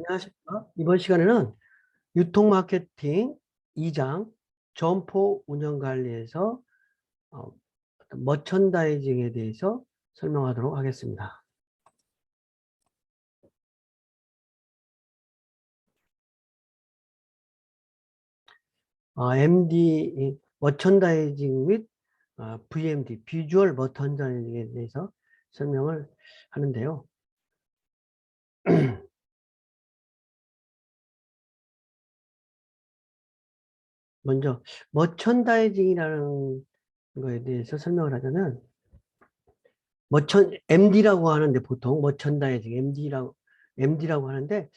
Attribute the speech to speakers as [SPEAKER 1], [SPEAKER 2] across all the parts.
[SPEAKER 1] 안녕하십니까. 이번 시간에는 유통마케팅 2장 점포 운영관리에서 어떤 머천다이징에 대해서 설명하도록 하겠습니다. MD, 머천다이징 및 VMD, 비주얼 머천다이징에 대해서 설명을 하는데요. 먼저 머천다이징이라는 거에 대해서 설명을 하자면 MD라고 하는데 보통 머천다이징 MD라고 하는데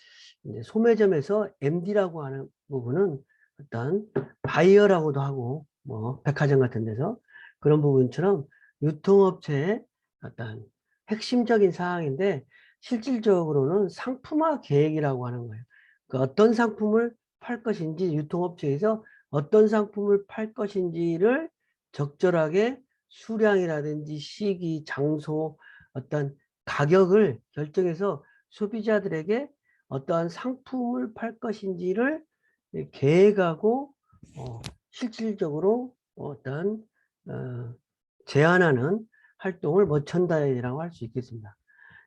[SPEAKER 1] 이제 소매점에서 MD라고 하는 부분은 어떤 바이어라고도 하고 뭐 백화점 같은 데서 그런 부분처럼 유통업체의 어떤 핵심적인 사항인데 실질적으로는 상품화 계획이라고 하는 거예요. 그 어떤 상품을 팔 것인지 유통업체에서 어떤 상품을 팔 것인지를 적절하게 수량이라든지 시기, 장소, 어떤 가격을 결정해서 소비자들에게 어떠한 상품을 팔 것인지를 계획하고 실질적으로 어떤 제안하는 활동을 머천다이징이라고 할 수 있겠습니다.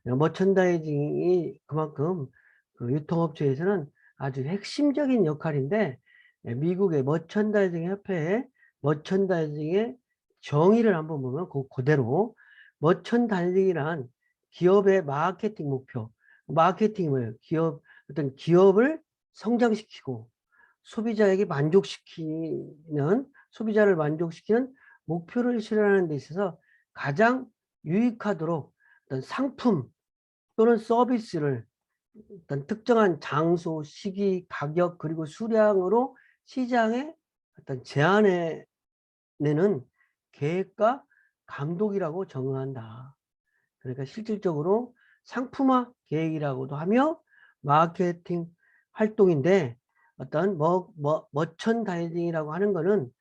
[SPEAKER 1] 머천다이징이 그만큼 그 유통업체에서는 아주 핵심적인 역할인데 미국의 머천다이징 협회에 머천다이징의 정의를 한번 보면 그대로 머천다이징이란 기업의 마케팅 목표, 마케팅이 뭐예요? 어떤 기업을 성장시키고 소비자를 만족시키는 목표를 실현하는 데 있어서 가장 유익하도록 어떤 상품 또는 서비스를 어떤 특정한 장소, 시기, 가격, 그리고 수량으로 시장에 어떤 제안해내는 계획과 감독이라고 정의한다. 그러니까 실질적으로 상품화 계획이라고도 하며 마케팅 활동인데 어떤 머천다이징이라고 하는 거는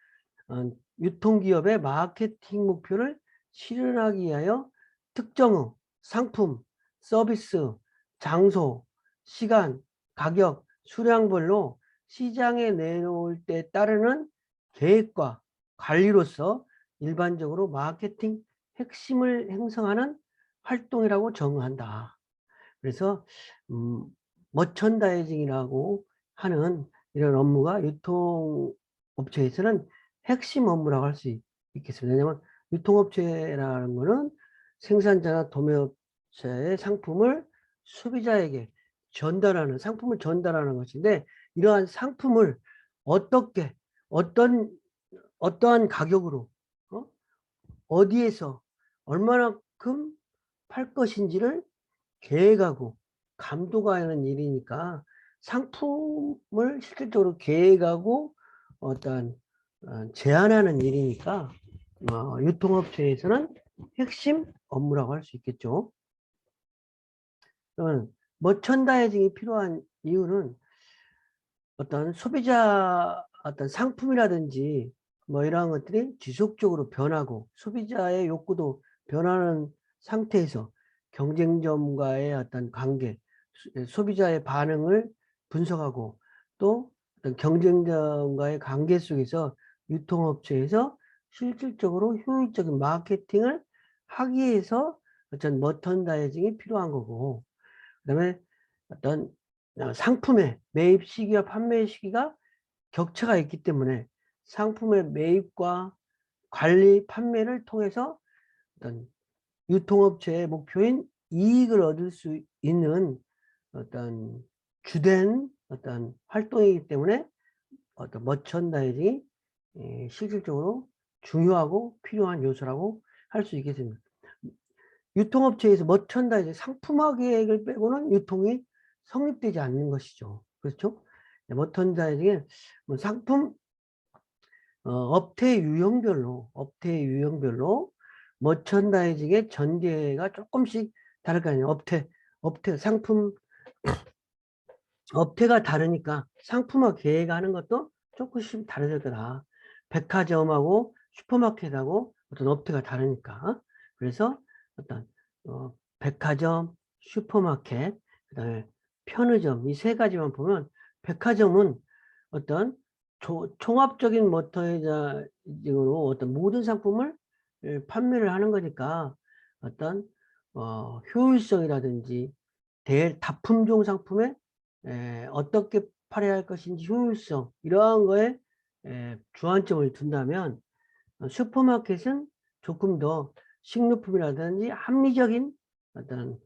[SPEAKER 1] 유통기업의 마케팅 목표를 실현하기 위하여 특정 상품, 서비스, 장소, 시간, 가격, 수량별로 시장에 내놓을 때 따르는 계획과 관리로서 일반적으로 마케팅 핵심을 형성하는 활동이라고 정의한다. 그래서 머천다이징이라고 하는 이런 업무가 유통업체에서는 핵심 업무라고 할 수 있겠습니다. 왜냐하면 유통업체라는 것은 생산자나 도매업체의 소비자에게 상품을 전달하는 것인데 이러한 상품을 어떻게 어떠한 가격으로 어디에서 얼마만큼 팔 것인지를 계획하고 감독하는 일이니까 상품을 실질적으로 계획하고 어떤 제안하는 일이니까 유통업체에서는 핵심 업무라고 할 수 있겠죠. 그러면 머천다이징이 필요한 이유는 어떤 소비자 어떤 상품이라든지 뭐 이러한 것들이 지속적으로 변하고 소비자의 욕구도 변하는 상태에서 경쟁점과의 어떤 관계, 소비자의 반응을 분석하고 또 어떤 경쟁점과의 관계 속에서 유통업체에서 실질적으로 효율적인 마케팅을 하기 위해서 어떤 머천다이징이 필요한 거고 그다음에 어떤 상품의 매입 시기와 판매 시기가 격차가 있기 때문에 상품의 매입과 관리, 판매를 통해서 어떤 유통업체의 목표인 이익을 얻을 수 있는 어떤 주된 어떤 활동이기 때문에 어떤 머천다이징이 실질적으로 중요하고 필요한 요소라고 할 수 있겠습니다. 유통업체에서 머천다이징 상품화 계획을 빼고는 유통이 성립되지 않는 것이죠. 그렇죠? 머천다이징의 상품 업태 유형별로 머천다이징의 전개가 조금씩 다를 거 아니에요. 상품 업태가 다르니까 상품화 계획하는 것도 조금씩 다르을 거다. 백화점하고 슈퍼마켓하고 어떤 업태가 다르니까. 그래서 어떤 백화점, 슈퍼마켓, 그다음에 편의점 이 세 가지만 보면 백화점은 어떤 종합적인 모터이자으로 어떤 모든 상품을 판매를 하는 거니까 어떤 효율성이라든지 다품종 상품에 어떻게 팔아야 할 것인지 효율성 이러한 거에 주안점을 둔다면 슈퍼마켓은 조금 더 식료품이라든지 합리적인 어떤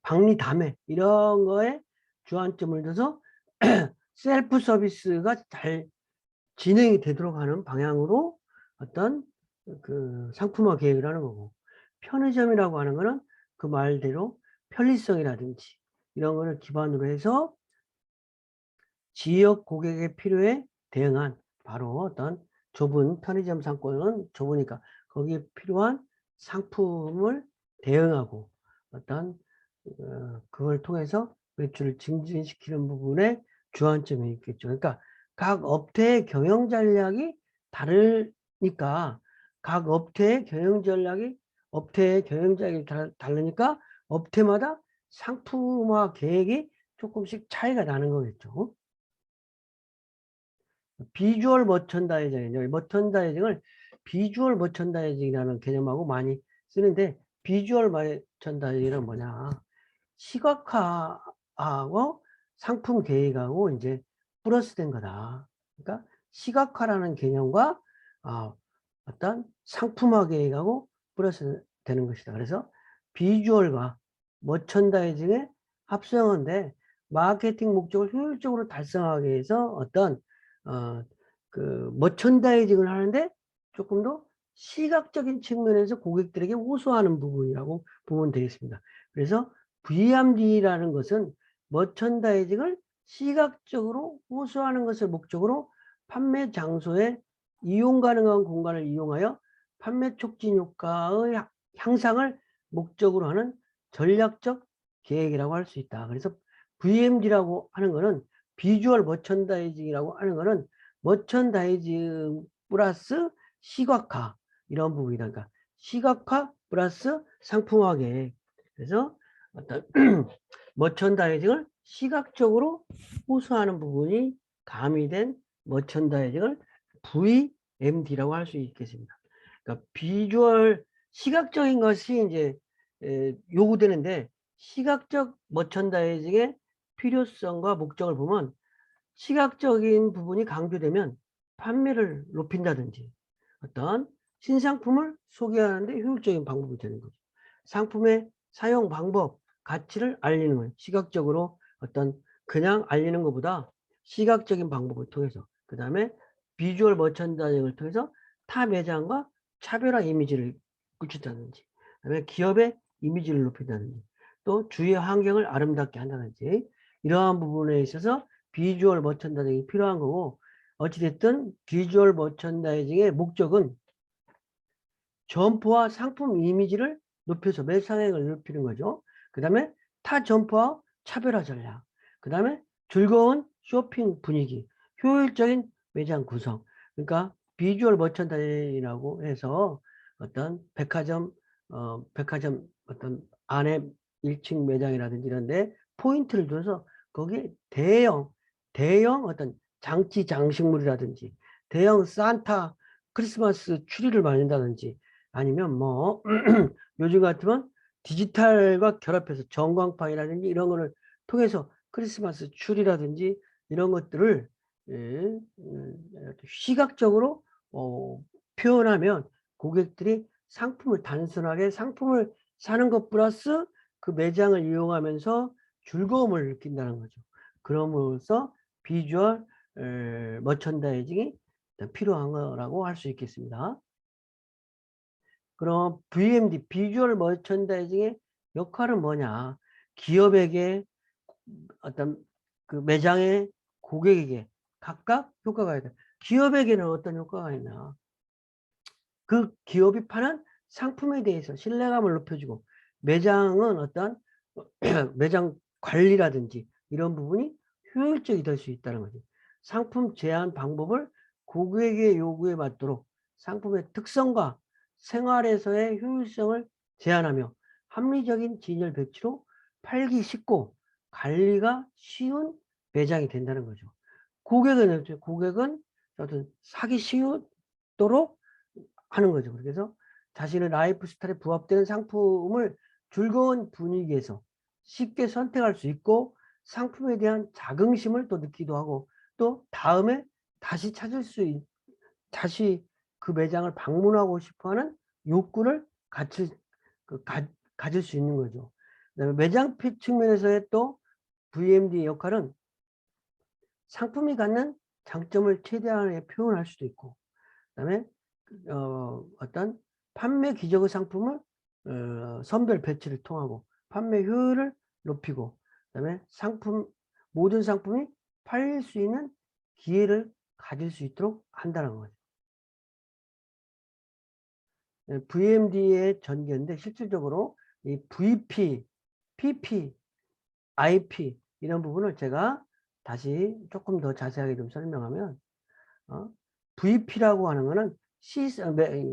[SPEAKER 1] 박리 다매 이런 거에 주안점을 둬서 셀프 서비스가 잘 진행이 되도록 하는 방향으로 어떤 그 상품화 계획을 하는 거고, 편의점이라고 하는 거는 그 말대로 편리성이라든지 이런 거를 기반으로 해서 지역 고객의 필요에 대응한 바로 어떤 좁은 편의점 상권은 좁으니까 거기에 필요한 상품을 대응하고 어떤 그걸 통해서 매출을 증진시키는 부분에 주안점이 있겠죠. 그러니까 각 업태의 경영 전략이 다르니까 각 업태의 경영 전략이 다르니까 업태마다 상품화 계획이 조금씩 차이가 나는 거겠죠. 비주얼 머천다이징, 머천다이징을 비주얼 머천다이징이라는 개념하고 많이 쓰는데, 비주얼 머천다이징은 뭐냐? 시각화하고 상품 계획하고 이제 플러스된 거다. 그러니까 시각화라는 개념과 어떤 상품화 계획하고 플러스 되는 것이다. 그래서 비주얼과 머천다이징의 합성어인데, 마케팅 목적을 효율적으로 달성하기 위해서 어떤 그 머천다이징을 하는데 조금 더 시각적인 측면에서 고객들에게 호소하는 부분이라고 보면 되겠습니다. 그래서 VMD라는 것은 머천다이징을 시각적으로 호소하는 것을 목적으로 판매 장소에 이용 가능한 공간을 이용하여 판매 촉진 효과의 향상을 목적으로 하는 전략적 계획이라고 할 수 있다. 그래서 VMD라고 하는 것은 비주얼 머천다이징이라고 하는 것은 머천다이징 플러스 시각화 이런 부분이다. 그러니까 시각화 플러스 상품화 계획. 그래서 어떤 머천다이징을 시각적으로 호소하는 부분이 가미된 머천다이징을 VMD라고 할 수 있겠습니다. 그러니까 비주얼 시각적인 것이 이제 요구되는데, 시각적 머천다이징의 필요성과 목적을 보면 시각적인 부분이 강조되면 판매를 높인다든지 어떤 신상품을 소개하는데 효율적인 방법이 되는 거죠. 상품의 사용 방법, 가치를 알리는 거예요. 시각적으로 어떤 그냥 알리는 것보다 시각적인 방법을 통해서, 그 다음에 비주얼 머천다이징을 통해서 타 매장과 차별화 이미지를 구축한다든지, 그다음에 기업의 이미지를 높인다든지, 또 주위 환경을 아름답게 한다든지, 이러한 부분에 있어서 비주얼 머천다이징이 필요한 거고, 어찌됐든 비주얼 머천다이징의 목적은 점포와 상품 이미지를 높여서 매상액을 높이는 거죠. 그 다음에 타 점포와 차별화 전략, 그 다음에 즐거운 쇼핑 분위기, 효율적인 매장 구성. 그러니까 비주얼 머천다이징이라고 해서 어떤 백화점 어떤 안에 1층 매장이라든지 이런데 포인트를 줘서 거기에 대형 어떤 장치 장식물이라든지 대형 산타 크리스마스 추리를 만든다든지, 아니면 뭐 요즘 같으면 디지털과 결합해서 전광판이라든지 이런 거를 통해서 크리스마스 추리라든지 이런 것들을 시각적으로 표현하면 고객들이 단순하게 상품을 사는 것 플러스 그 매장을 이용하면서 즐거움을 느낀다는 거죠. 그럼으로써 비주얼 머천다이징이 필요한 거라고 할 수 있겠습니다. 그럼 VMD, 비주얼 머천다이징의 역할은 뭐냐? 기업에게 어떤 그 매장의 고객에게 각각 효과가 있다. 기업에게는 어떤 효과가 있나? 그 기업이 파는 상품에 대해서 신뢰감을 높여주고, 매장은 어떤 매장 관리라든지 이런 부분이 효율적이 될 수 있다는 거죠. 상품 제한 방법을 고객의 요구에 맞도록 상품의 특성과 생활에서의 효율성을 제한하며 합리적인 진열 배치로 팔기 쉽고 관리가 쉬운 매장이 된다는 거죠. 고객은 어떤 사기 쉬우도록 하는 거죠. 그래서 자신의 라이프 스타일에 부합되는 상품을 즐거운 분위기에서 쉽게 선택할 수 있고 상품에 대한 자긍심을 또 느끼기도 하고 또 다음에 다시 다시 그 매장을 방문하고 싶어하는 욕구를 가질 수 있는 거죠. 그다음에 매장 측면에서의 또 VMD의 역할은 상품이 갖는 장점을 최대한에 표현할 수도 있고, 그다음에 어떤 판매 기적의 상품을 선별 배치를 통하고 판매 효율을 높이고, 그다음에 모든 상품이 팔릴 수 있는 기회를 가질 수 있도록 한다는 거죠. VMD의 전개인데 실질적으로 이 VP, PP, IP 이런 부분을 제가 다시 조금 더 자세하게 좀 설명하면, VP라고 하는 거는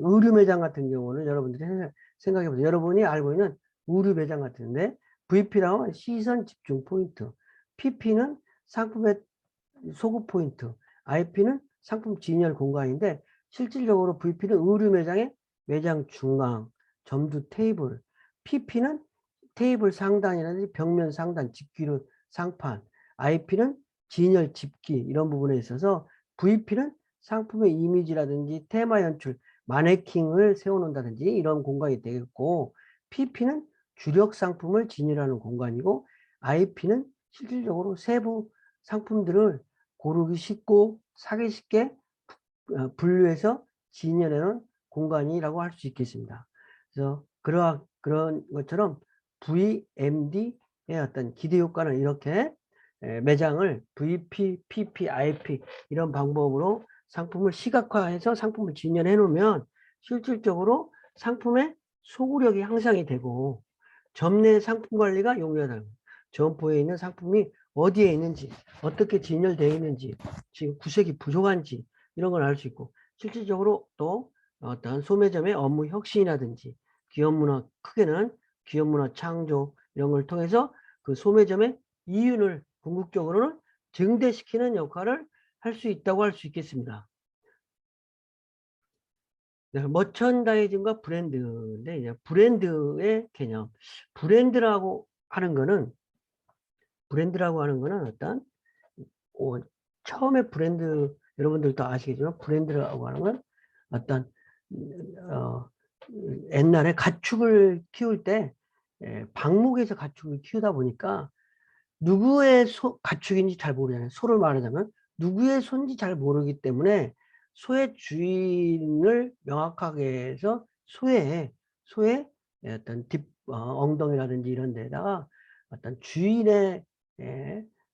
[SPEAKER 1] 의류 매장 같은 경우는 여러분들이 생각해 보세요. 여러분이 알고 있는 의류 매장 같은데 VP라고 하면 시선 집중 포인트, PP는 상품의 소구 포인트, IP는 상품 진열 공간인데 실질적으로 VP는 의류 매장의 매장 중앙, 점두 테이블, PP는 테이블 상단이라든지 벽면 상단, 집기류 상판, IP는 진열 집기 이런 부분에 있어서 VP는 상품의 이미지라든지 테마 연출, 마네킹을 세워놓는다든지 이런 공간이 되겠고, PP는 주력 상품을 진열하는 공간이고, IP는 실질적으로 세부 상품들을 고르기 쉽고 사기 쉽게 분류해서 진열하는 공간이라고 할 수 있겠습니다. 그래서 그런 것처럼 VMD의 어떤 기대 효과는 이렇게 매장을 VP, PP, IP 이런 방법으로 상품을 시각화해서 상품을 진열해 놓으면 실질적으로 상품의 소구력이 향상이 되고 점 내 상품 관리가 용이하다. 점포에 있는 상품이 어디에 있는지, 어떻게 진열되어 있는지, 지금 구색이 부족한지 이런 걸 알 수 있고, 실질적으로 또 어떤 소매점의 업무 혁신이라든지 크게는 기업 문화 창조 이런 걸 통해서 그 소매점의 이윤을 궁극적으로는 증대시키는 역할을 할 수 있다고 할 수 있겠습니다. 네, 머천다이징과 브랜드인데 이제 브랜드의 개념, 브랜드라고 하는 거는 어떤 처음에 브랜드 여러분들도 아시겠지만 브랜드라고 하는 건 어떤 어, 옛날에 가축을 키울 때 방목에서 가축을 키우다 보니까 누구의 가축인지 잘 모르잖아요. 소를 말하자면 누구의 소인지 잘 모르기 때문에 소의 주인을 명확하게 해서 소의 어떤 엉덩이라든지 이런 데다가 어떤 주인의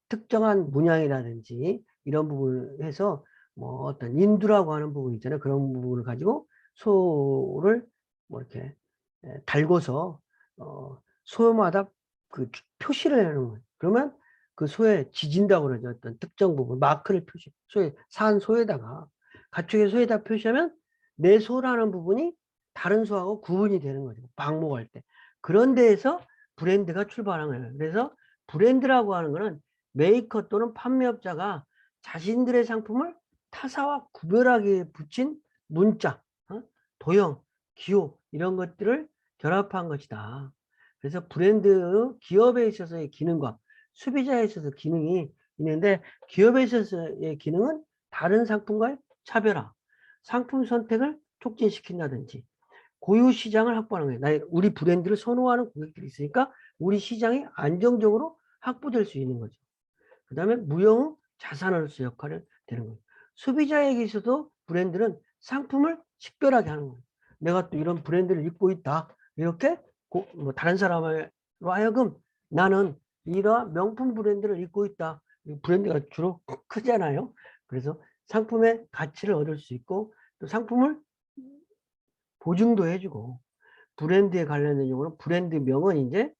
[SPEAKER 1] 특정한 문양이라든지 이런 부분을 해서 뭐 어떤 인두라고 하는 부분 있잖아요. 그런 부분을 가지고 소를 뭐 이렇게 달고서 소마다 그 표시를 하는 거예요. 그러면 그 소에 지진다고 그러죠. 어떤 특정 부분, 마크를 산 소에다가, 가축의 소에다 표시하면 내 소라는 부분이 다른 소하고 구분이 되는 거죠. 방목할 때. 그런 데에서 브랜드가 출발한 거예요. 그래서 브랜드라고 하는 거는 메이커 또는 판매업자가 자신들의 상품을 타사와 구별하게 붙인 문자, 도형, 기호 이런 것들을 결합한 것이다. 그래서 브랜드 기업에 있어서의 기능과 소비자에 있어서 기능이 있는데 기업에 있어서의 기능은 다른 상품과의 차별화, 상품 선택을 촉진시킨다든지 고유 시장을 확보하는 거예요. 우리 브랜드를 선호하는 고객들이 있으니까 우리 시장이 안정적으로 확보될 수 있는 거죠. 그 다음에 무형 자산으로서 역할을 되는 거예요. 소비자에게 있어도 브랜드는 상품을 식별하게 하는 거예요. 내가 또 이런 브랜드를 입고 있다. 이렇게 뭐 다른 사람으로 하여금 나는 이러한 명품 브랜드를 입고 있다. 브랜드가 주로 크잖아요. 그래서 상품의 가치를 얻을 수 있고 또 상품을 보증도 해주고 브랜드에 관련된 용어는 브랜드명은 이제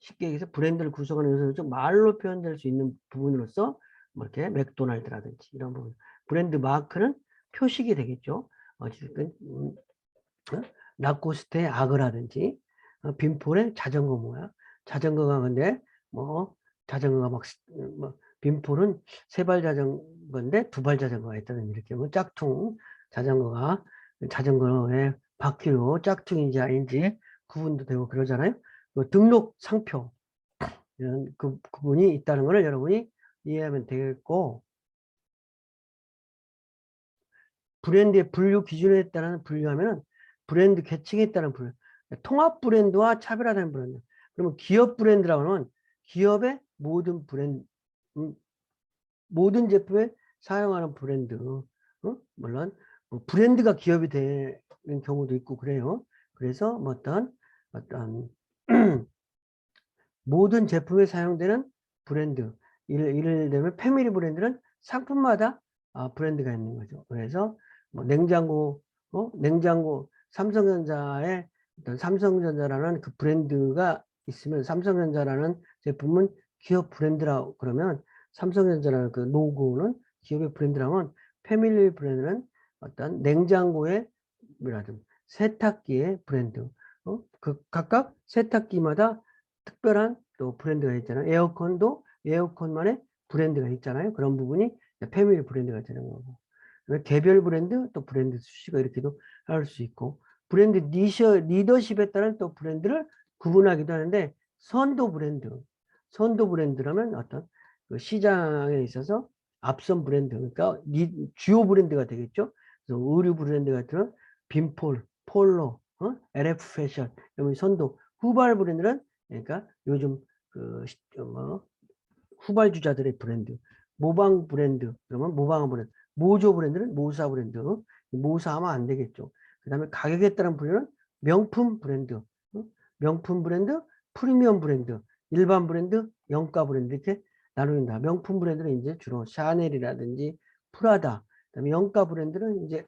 [SPEAKER 1] 쉽게 얘기해서 브랜드를 구성하는 요소는 좀 말로 표현될 수 있는 부분으로서 뭐 이렇게 맥도날드라든지 이런 부분 브랜드 마크는 표식이 되겠죠. 어쨌든 라코스테의 아그라든지 빈폴의 자전거 모양 자전거가 근데 뭐 자전거가 뭐 빈폴은 3발 자전거인데 2발 자전거가 있다는 이렇게 뭐 짝퉁 자전거가 자전거의 바퀴로 짝퉁인지 아닌지 구분도 되고 그러잖아요. 등록 상표 이런 구분이 있다는 것을 여러분이 이해하면 되겠고, 브랜드의 분류 기준에 따른 분류하면은 브랜드 계층에 따른 분류, 통합 브랜드와 차별화된 브랜드. 그러면 기업 브랜드라고 하면 기업의 모든 브랜드, 모든 제품에 사용하는 브랜드. 물론 뭐 브랜드가 기업이 되는 경우도 있고 그래요. 그래서 뭐 어떤 모든 제품에 사용되는 브랜드. 예를 들면 패밀리 브랜드는 상품마다 브랜드가 있는 거죠. 그래서 뭐 냉장고 삼성전자의 어떤 삼성전자라는 그 브랜드가 있으면 삼성전자라는 제품은 기업 브랜드라고 그러면 삼성전자라는 그 로고는 기업의 브랜드라면 패밀리 브랜드는 어떤 냉장고의 뭐라든 세탁기의 브랜드. 그 각각 세탁기마다 특별한 또 브랜드가 있잖아요. 에어컨도 에어컨만의 브랜드가 있잖아요. 그런 부분이 패밀리 브랜드가 되는 거고. 개별 브랜드 또 브랜드 수식어 이렇게도 할 수 있고, 브랜드 리더십에 따른 또 브랜드를 구분하기도 하는데, 선도 브랜드라면 어떤 그 시장에 있어서 앞선 브랜드, 그러니까 주요 브랜드가 되겠죠. 그래서 의류 브랜드 같은 빈폴, 폴로, LF 패션, 이런 선도. 후발 브랜드는 그러니까 요즘 후발주자들의 브랜드, 모방 브랜드, 그러면 모방한 브랜드, 모조 브랜드는 모사 브랜드, 모사하면 안 되겠죠. 그 다음에 가격에 따른 분류는 명품 브랜드, 명품 브랜드, 프리미엄 브랜드, 일반 브랜드, 영가 브랜드 이렇게 나누는다. 명품 브랜드는 이제 주로 샤넬이라든지 프라다, 그다음에 영가 브랜드는 이제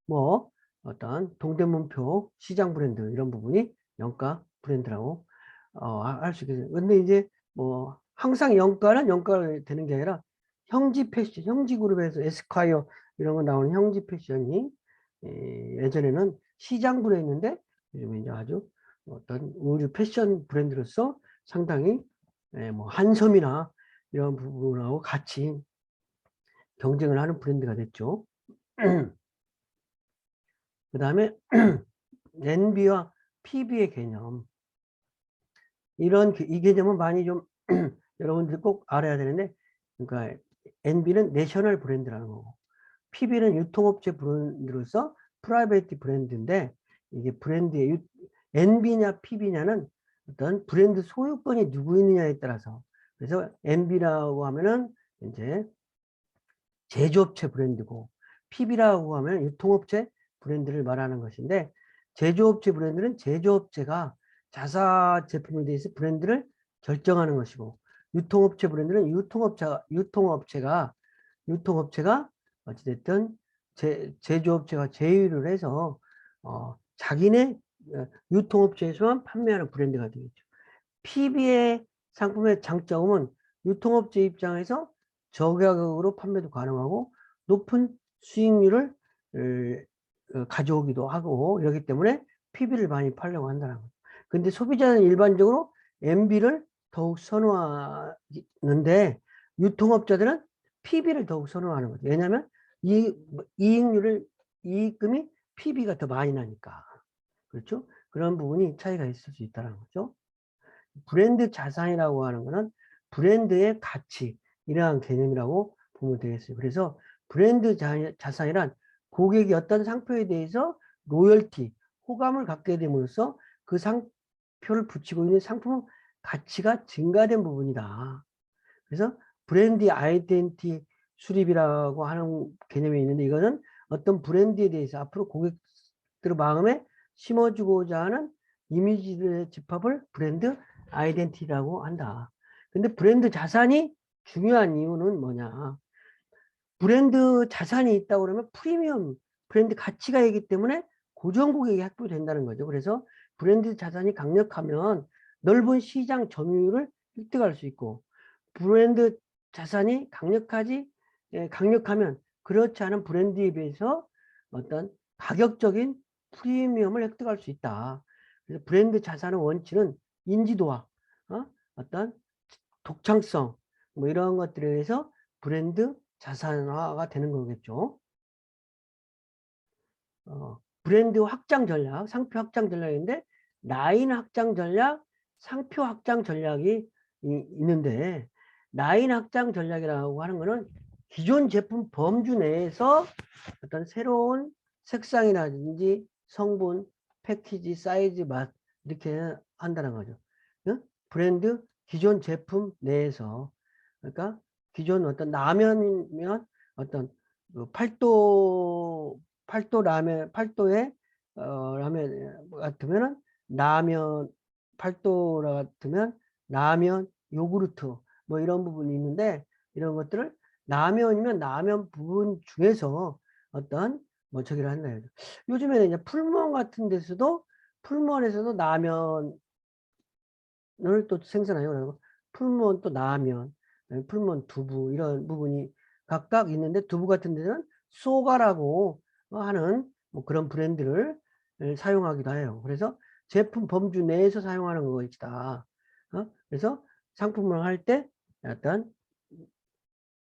[SPEAKER 1] 뭐 어떤 동대문표 시장 브랜드 이런 부분이 영가 브랜드라고 할 수 있겠어요. 근데 이제 뭐 항상 영가는 영가가 되는 게 아니라 형지 패션, 형지 그룹에서 에스콰이어 이런 거 나오는 형지 패션이 예전에는 시장 브랜드인데 요즘 이제 아주 어떤 의류 패션 브랜드로서 상당히 뭐 한섬이나 이런 부분하고 같이 경쟁을 하는 브랜드가 됐죠. 그 다음에 NB와 PB의 개념. 이 개념은 많이 좀 여러분들이 꼭 알아야 되는데, 그러니까 NB는 내셔널 브랜드라는 거고, PB는 유통업체 브랜드로서 프라이베이트 브랜드인데, 이게 브랜드의 NB냐 PB냐는 어떤 브랜드 소유권이 누구 있느냐에 따라서, 그래서 NB라고 하면은 이제 제조업체 브랜드고, PB라고 하면 유통업체 브랜드를 말하는 것인데, 제조업체 브랜드는 제조업체가 자사 제품에 대해서 브랜드를 결정하는 것이고, 유통업체 브랜드는 유통업체가 어찌됐든 제조업체가 제휴를 해서 자기네 유통업체에서만 판매하는 브랜드가 되겠죠. PB의 상품의 장점은 유통업체 입장에서 저가격으로 판매도 가능하고 높은 수익률을 가져오기도 하고 이러기 때문에 PB를 많이 팔려고 한다는 거죠. 근데 소비자는 일반적으로 MB를 더욱 선호하는데 유통업자들은 PB를 더욱 선호하는 거죠. 왜냐하면 이익금이 PB가 더 많이 나니까. 그렇죠? 그런 부분이 차이가 있을 수 있다는 거죠. 브랜드 자산이라고 하는 것은 브랜드의 가치, 이러한 개념이라고 보면 되겠어요. 그래서 브랜드 자산이란 고객이 어떤 상표에 대해서 로열티, 호감을 갖게 됨으로써 그 상표를 붙이고 있는 상품 가치가 증가된 부분이다. 그래서 브랜드 아이덴티 수립이라고 하는 개념이 있는데, 이거는 어떤 브랜드에 대해서 앞으로 고객들 마음에 심어주고자 하는 이미지들의 집합을 브랜드 아이덴티라고 한다. 근데 브랜드 자산이 중요한 이유는 뭐냐? 브랜드 자산이 있다고 그러면 프리미엄 브랜드 가치가 있기 때문에 고정 고객이 확보된다는 거죠. 그래서 브랜드 자산이 강력하면 넓은 시장 점유율을 획득할 수 있고, 브랜드 자산이 강력하면 그렇지 않은 브랜드에 비해서 어떤 가격적인 프리미엄을 획득할 수 있다. 그래서 브랜드 자산의 원칙은 인지도와 어떤 독창성 뭐 이런 것들에 의해서 브랜드 자산화가 되는 거겠죠. 브랜드 확장 전략, 상표 확장 전략인데 라인 확장 전략, 상표 확장 전략이 있는데 라인 확장 전략이라고 하는 거는 기존 제품 범주 내에서 어떤 새로운 색상이라든지 성분, 패키지, 사이즈, 맛 이렇게 한다는 거죠. 브랜드 기존 제품 내에서 그러니까 기존 어떤 라면이면 어떤 그 팔도 라면 팔도에 라면 같으면은 라면 팔도 같으면 라면 요구르트 뭐 이런 부분이 있는데 이런 것들을 라면이면 라면 부분 중에서 어떤 뭐 저기를 한다. 요즘에는 이제 풀무원 같은 데서도 풀무원에서도 라면을 또 생산해요. 그리고 풀무원 또 라면, 풀무원 두부 이런 부분이 각각 있는데 두부 같은 데는 소가라고 하는 뭐 그런 브랜드를 사용하기도 해요. 그래서 제품 범주 내에서 사용하는 것이다. 그래서 상품을 할 때 어떤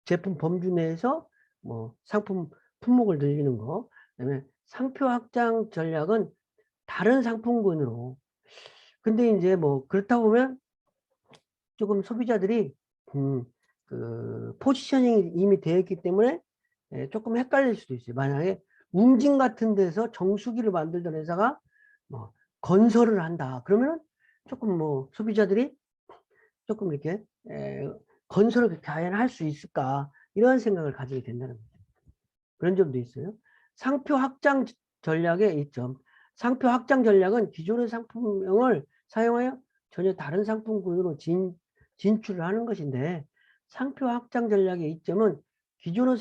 [SPEAKER 1] 제품 범주 내에서 뭐 상품 품목을 늘리는 거, 그다음에 상표 확장 전략은 다른 상품군으로. 근데 이제 뭐 그렇다 보면 조금 소비자들이 그 포지셔닝이 이미 되어 있기 때문에 조금 헷갈릴 수도 있어요. 만약에 웅진 같은 데서 정수기를 만들던 회사가 뭐 건설을 한다. 그러면은 조금 뭐 소비자들이 조금 이렇게 건설을 과연 할 수 있을까 이런 생각을 가지게 된다는 거죠. 그런 점도 있어요. 상표 확장 전략의 이점. 상표 확장 전략은 기존의 상품명을 사용하여 전혀 다른 상품군으로 진출을 하는 것인데 상표 확장 전략의 이점은 기존의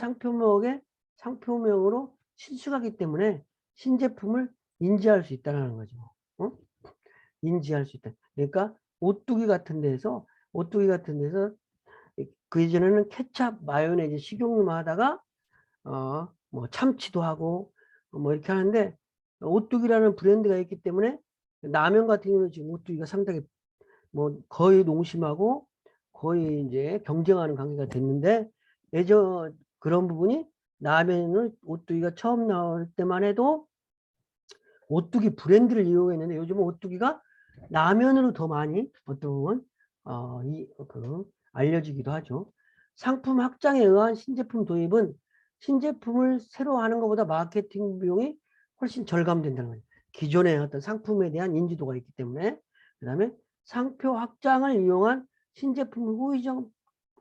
[SPEAKER 1] 상표명으로 친숙하기 때문에 신제품을 인지할 수 있다는 거죠. 인지할 수 있다. 그러니까 오뚜기 같은 데서 그 이전에는 케찹, 마요네즈, 식용유만 하다가 뭐 참치도 하고 뭐 이렇게 하는데 오뚜기라는 브랜드가 있기 때문에 라면 같은 경우는 지금 오뚜기가 상당히 뭐 거의 농심하고 거의 이제 경쟁하는 관계가 됐는데 예전 그런 부분이 라면을 오뚜기가 처음 나올 때만 해도 오뚜기 브랜드를 이용했는데 요즘은 오뚜기가 라면으로 더 많이 어떤 부분 알려지기도 하죠. 상품 확장에 의한 신제품 도입은 신제품을 새로 하는 것보다 마케팅 비용이 훨씬 절감된다는 거예요. 기존의 어떤 상품에 대한 인지도가 있기 때문에. 그 다음에 상표 확장을 이용한 신제품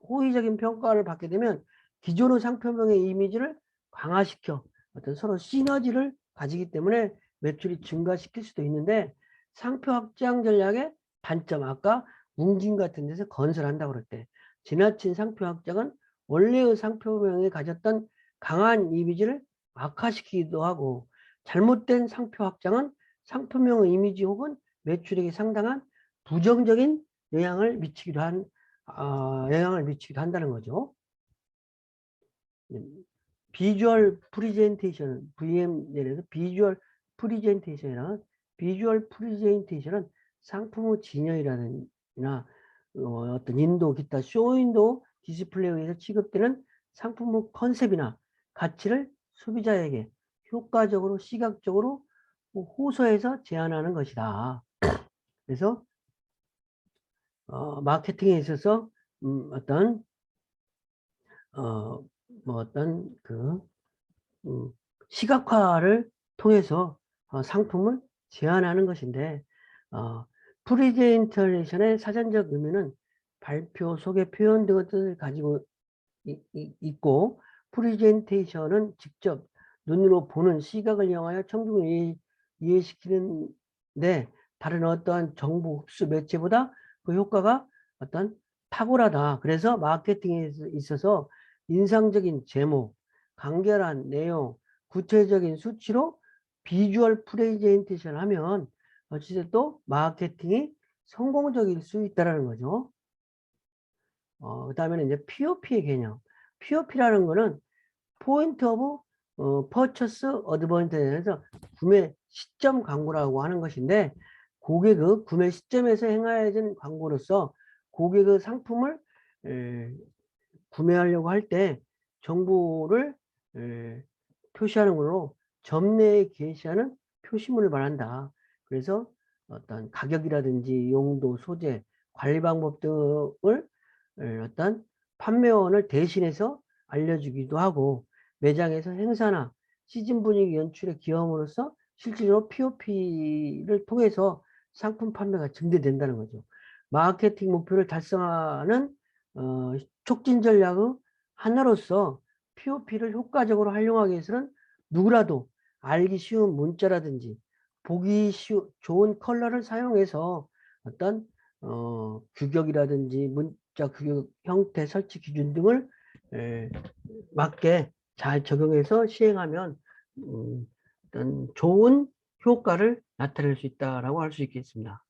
[SPEAKER 1] 호의적인 평가를 받게 되면 기존의 상표명의 이미지를 강화시켜 어떤 서로 시너지를 가지기 때문에 매출이 증가시킬 수도 있는데 상표 확장 전략의 단점, 아까 웅진 같은 데서 건설한다고 그럴 때 지나친 상표 확장은 원래의 상표명이 가졌던 강한 이미지를 악화시키기도 하고 잘못된 상표 확장은 상표명의 이미지 혹은 매출액에 상당한 부정적인 영향을 미치기도 한다는 거죠. 비주얼 프리젠테이션, VM 예를 들어서 비주얼 프리젠테이션은 상품의 진열이라든가 어떤 인도, 기타 쇼윈도 디스플레이에 의해서 취급되는 상품의 컨셉이나 가치를 소비자에게 효과적으로 시각적으로 호소해서 제안하는 것이다. 그래서 마케팅에 있어서 어떤 뭐 어떤 그 시각화를 통해서 상품을 제안하는 것인데 프리젠테이션의 사전적 의미는 발표, 소개, 표현 등의 뜻을 가지고 있고 프리젠테이션은 직접 눈으로 보는 시각을 이용하여 청중을 이해시키는데 다른 어떠한 정보 흡수 매체보다 그 효과가 어떤 탁월하다. 그래서 마케팅에 있어서 인상적인 제목, 간결한 내용, 구체적인 수치로 비주얼 프레젠테이션 하면 어찌됐든 또 마케팅이 성공적일 수 있다는 거죠. 그 다음에는 이제 POP의 개념. POP라는 거는 포인트 오브 퍼처스 어드밴티지에서 구매 시점 광고라고 하는 것인데 고객의 구매 시점에서 행하여진 광고로서 고객의 상품을 구매하려고 할 때 정보를 표시하는 걸로 점 내에 게시하는 표시문을 말한다. 그래서 어떤 가격이라든지 용도, 소재, 관리 방법 등을 어떤 판매원을 대신해서 알려주기도 하고, 매장에서 행사나 시즌 분위기 연출에 기여함으로써 실질적으로 POP를 통해서 상품 판매가 증대된다는 거죠. 마케팅 목표를 달성하는 촉진 전략의 하나로서 POP를 효과적으로 활용하기 위해서는 누구라도 알기 쉬운 문자라든지 보기 좋은 컬러를 사용해서 어떤 규격이라든지 문자 규격 형태 설치 기준 등을 맞게 잘 적용해서 시행하면 어떤 좋은 효과를 나타낼 수 있다라고 할 수 있겠습니다.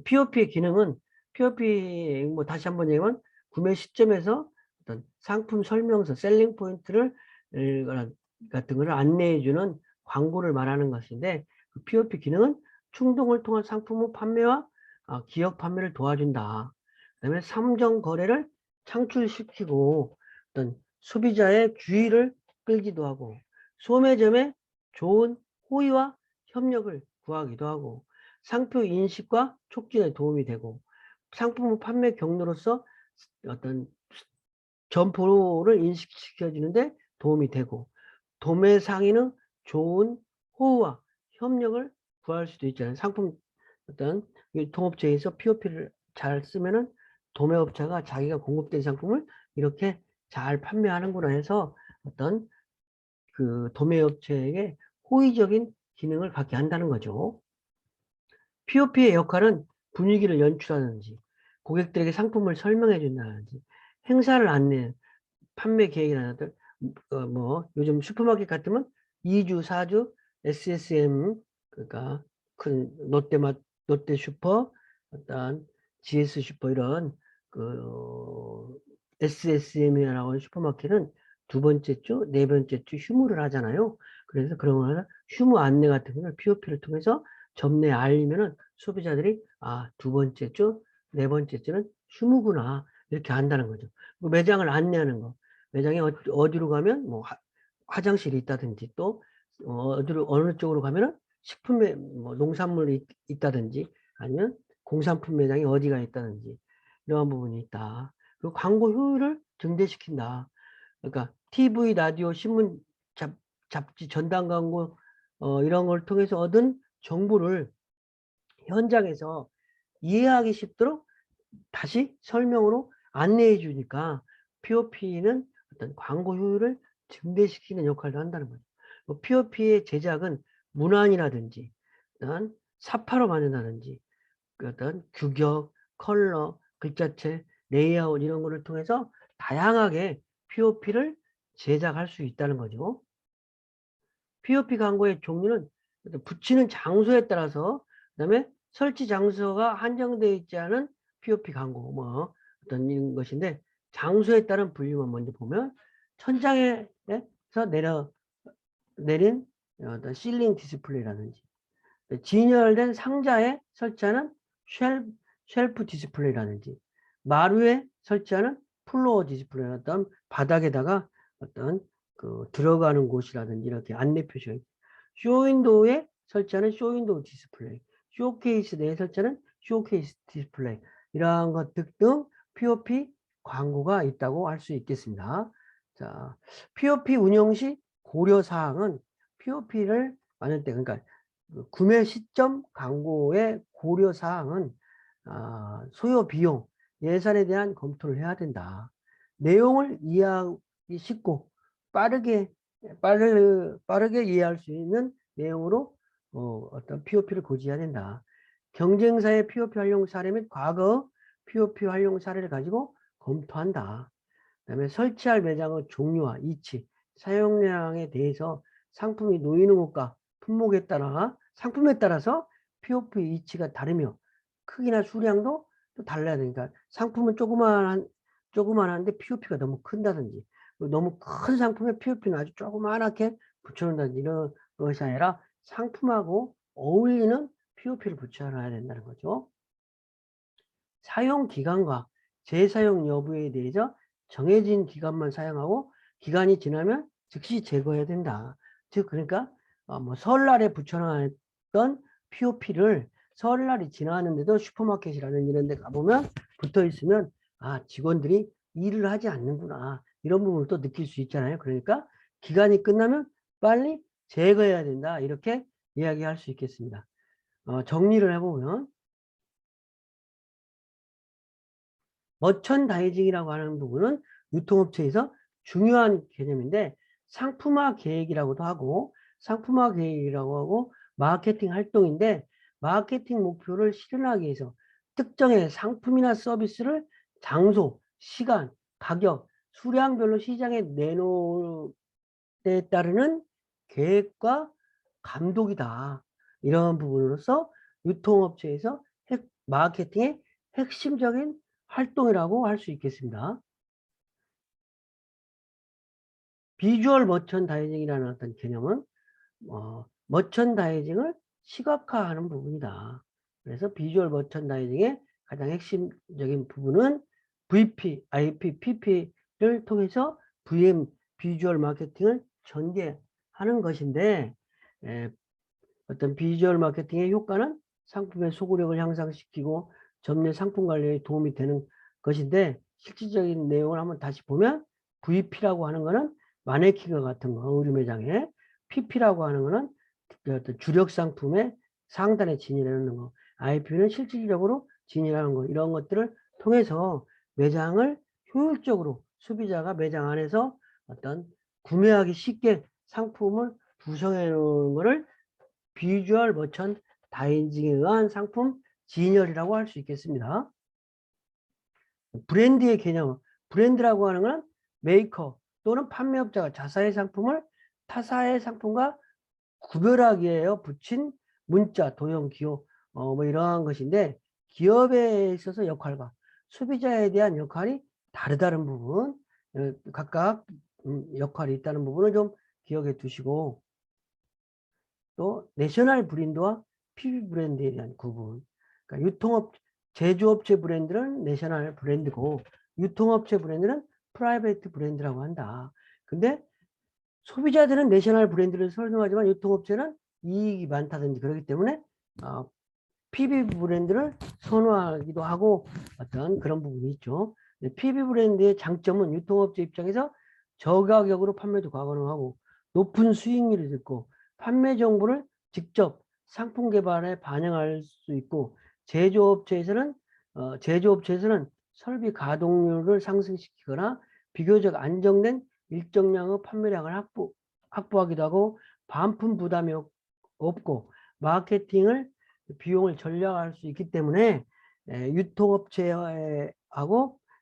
[SPEAKER 1] POP의 기능은 POP 뭐 다시 한번 얘기하면 구매 시점에서 어떤 상품 설명서, 셀링 포인트를 같은 것을 안내해주는 광고를 말하는 것인데, 그 POP 기능은 충동을 통한 상품의 판매와 기업 판매를 도와준다. 그다음에 삼정 거래를 창출시키고 어떤 소비자의 주의를 끌기도 하고, 소매점에 좋은 호의와 협력을 구하기도 하고, 상표 인식과 촉진에 도움이 되고, 상품 판매 경로로서 어떤 점포를 인식시켜주는데 도움이 되고, 도매 상인은 좋은 호의와 협력을 구할 수도 있잖아요. 상품 어떤 유통업체에서 POP를 잘 쓰면은 도매업체가 자기가 공급된 상품을 이렇게 잘 판매하는구나 해서 어떤 그 도매업체에게 호의적인 기능을 갖게 한다는 거죠. POP의 역할은 분위기를 연출하든지, 고객들에게 상품을 설명해 준다든지, 행사를 안내, 판매 계획이나 뭐 요즘 슈퍼마켓 같으면 2주, 4주 SSM, 그러니까 큰 롯데 슈퍼, 어떤 GS 슈퍼 이런 그 SSM이라고 하는 슈퍼마켓은 두 번째 주, 네 번째 주 휴무를 하잖아요. 그래서 그런 거는 휴무 안내 같은 걸 POP를 통해서 점내에 알리면은 소비자들이 두 번째 주, 네 번째 주는 휴무구나 이렇게 안다는 거죠. 매장을 안내하는 거. 매장에 어디로 가면 뭐 화장실이 있다든지, 또 어디로 어느 쪽으로 가면은 식품에 뭐 농산물이 있다든지, 아니면 공산품 매장이 어디가 있다든지 이러한 부분이 있다. 그리고 광고 효율을 증대시킨다. 그러니까 TV, 라디오, 신문, 잡지, 전단 광고 이런 걸 통해서 얻은 정보를 현장에서 이해하기 쉽도록 다시 설명으로 안내해 주니까 POP는 어떤 광고 효율을 증대시키는 역할도 한다는 거죠. POP의 제작은 문안이라든지 어떤 사파로 만든다든지, 어떤 규격, 컬러, 글자체, 레이아웃 이런 거를 통해서 다양하게 POP를 제작할 수 있다는 거죠. POP 광고의 종류는 붙이는 장소에 따라서, 그다음에 설치 장소가 한정되어 있지 않은 POP 광고 뭐 어떤 이런 것인데, 장소에 따른 분류만 먼저 보면 천장에서 내린 어떤 실링 디스플레이라든지, 진열된 상자에 설치하는 쉘프 디스플레이라든지, 마루에 설치하는 플로어 디스플레이, 어떤 바닥에다가 어떤 그 들어가는 곳이라든지 이렇게 안내 표시가 있고, 쇼윈도우에 설치하는 쇼윈도우 디스플레이, 쇼케이스 내에 설치하는 쇼케이스 디스플레이, 이러한 것들 등 POP 광고가 있다고 할 수 있겠습니다. 자, POP 운영 시 고려 사항은, POP를 만들 때, 그러니까 구매 시점 광고의 고려 사항은 소요 비용, 예산에 대한 검토를 해야 된다. 내용을 이해하기 쉽고 빠르게 이해할 수 있는 내용으로 어떤 POP를 고지해야 된다. 경쟁사의 POP 활용 사례 및 과거 POP 활용 사례를 가지고 검토한다. 그다음에 설치할 매장의 종류와 위치, 사용량에 대해서 상품이 놓이는 곳과 품목에 따라 상품에 따라서 POP 위치가 다르며 크기나 수량도 또 달라야 되니까, 상품은 조그만한데 POP가 너무 큰다든지, 너무 큰 상품에 POP는 아주 조그만하게 붙여놓는다든지, 이런 것이 아니라 상품하고 어울리는 POP를 붙여놔야 된다는 거죠. 사용 기간과 재사용 여부에 대해서 정해진 기간만 사용하고 기간이 지나면 즉시 제거해야 된다. 즉 그러니까 뭐 설날에 붙여놨던 POP를 설날이 지나왔는데도 슈퍼마켓이라는 이런 데 가보면 붙어 있으면 직원들이 일을 하지 않는구나 이런 부분을 또 느낄 수 있잖아요. 그러니까 기간이 끝나면 빨리 제거해야 된다 이렇게 이야기할 수 있겠습니다. 정리를 해보면 머천다이징이라고 하는 부분은 유통업체에서 중요한 개념인데 상품화 계획이라고도 하고 상품화 계획이라고 하고 마케팅 활동인데 마케팅 목표를 실현하기 위해서 특정의 상품이나 서비스를 장소, 시간, 가격, 수량별로 시장에 내놓을 때에 따르는 계획과 감독이다. 이런 부분으로서 유통업체에서 마케팅의 핵심적인 활동이라고 할 수 있겠습니다. 비주얼 머천다이징이라는 어떤 개념은 머천다이징을 시각화하는 부분이다. 그래서 비주얼 머천다이징의 가장 핵심적인 부분은 VP, IP, PP를 통해서 VM, 비주얼 마케팅을 전개하는 것인데 어떤 비주얼 마케팅의 효과는 상품의 소구력을 향상시키고 점내 상품 관리에 도움이 되는 것인데 실질적인 내용을 한번 다시 보면 VP라고 하는 거는 마네킹과 같은 거 의류 매장에 PP라고 하는 거는 어떤 주력 상품의 상단에 진열하는 거 IP는 실질적으로 진열하는 거 이런 것들을 통해서 매장을 효율적으로 소비자가 매장 안에서 어떤 구매하기 쉽게 상품을 구성해 놓은 거를 비주얼 머천 다이징에 의한 상품 진열이라고 할 수 있겠습니다. 브랜드의 개념, 브랜드라고 하는 것은 메이커 또는 판매업자가 자사의 상품을 타사의 상품과 구별하기 위해 붙인 문자, 도형, 기호 뭐 이러한 것인데 기업에 있어서 역할과 소비자에 대한 역할이 다르다는 부분 각각 역할이 있다는 부분을 좀 기억해 두시고 또 내셔널 브랜드와 PB 브랜드에 대한 구분. 그러니까 제조업체 브랜드는 내셔널 브랜드고 유통업체 브랜드는 프라이베이트 브랜드라고 한다. 근데 소비자들은 내셔널 브랜드를 선호하지만 유통업체는 이익이 많다든지 그렇기 때문에 PB 브랜드를 선호하기도 하고 어떤 그런 부분이 있죠. PB 브랜드의 장점은 유통업체 입장에서 저가격으로 판매도 가능하고 높은 수익률이 있고 판매 정보를 직접 상품 개발에 반영할 수 있고 제조업체에서는 설비 가동률을 상승시키거나 비교적 안정된 일정량의 판매량을 확보하기도 하고 반품 부담이 없고 마케팅을 비용을 절약할 수 있기 때문에 유통업체하고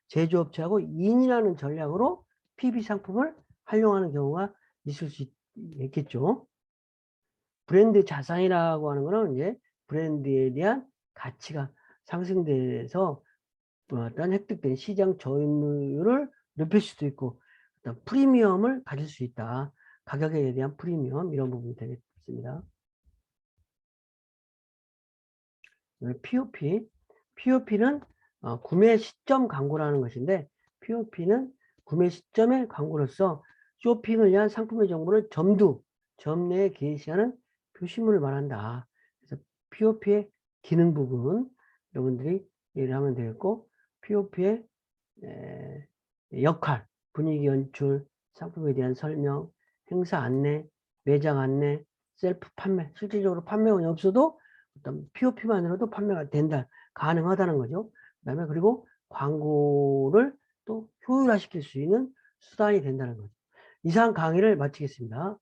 [SPEAKER 1] 제조업체하고 인이라는 전략으로 PB 상품을 활용하는 경우가 있을 수 있겠죠. 브랜드 자산이라고 하는 것은 이제 브랜드에 대한 가치가 상승돼서 어떤 획득된 시장 점유율을 높일 수도 있고 어떤 프리미엄을 가질 수 있다. 가격에 대한 프리미엄 이런 부분이 되겠습니다. POP. POP는 구매 시점 광고라는 것인데 POP는 구매 시점의 광고로서 쇼핑을 위한 상품의 정보를 점 내에 게시하는 표시문을 말한다. 그래서 POP의 기능 부분 여러분들이 이해를 하면 되겠고 POP의 역할, 분위기 연출, 상품에 대한 설명, 행사 안내, 매장 안내, 셀프 판매, 실질적으로 판매원이 없어도 어떤 POP만으로도 판매가 가능하다는 거죠. 그다음에 그리고 광고를 또 효율화시킬 수 있는 수단이 된다는 거죠. 이상 강의를 마치겠습니다.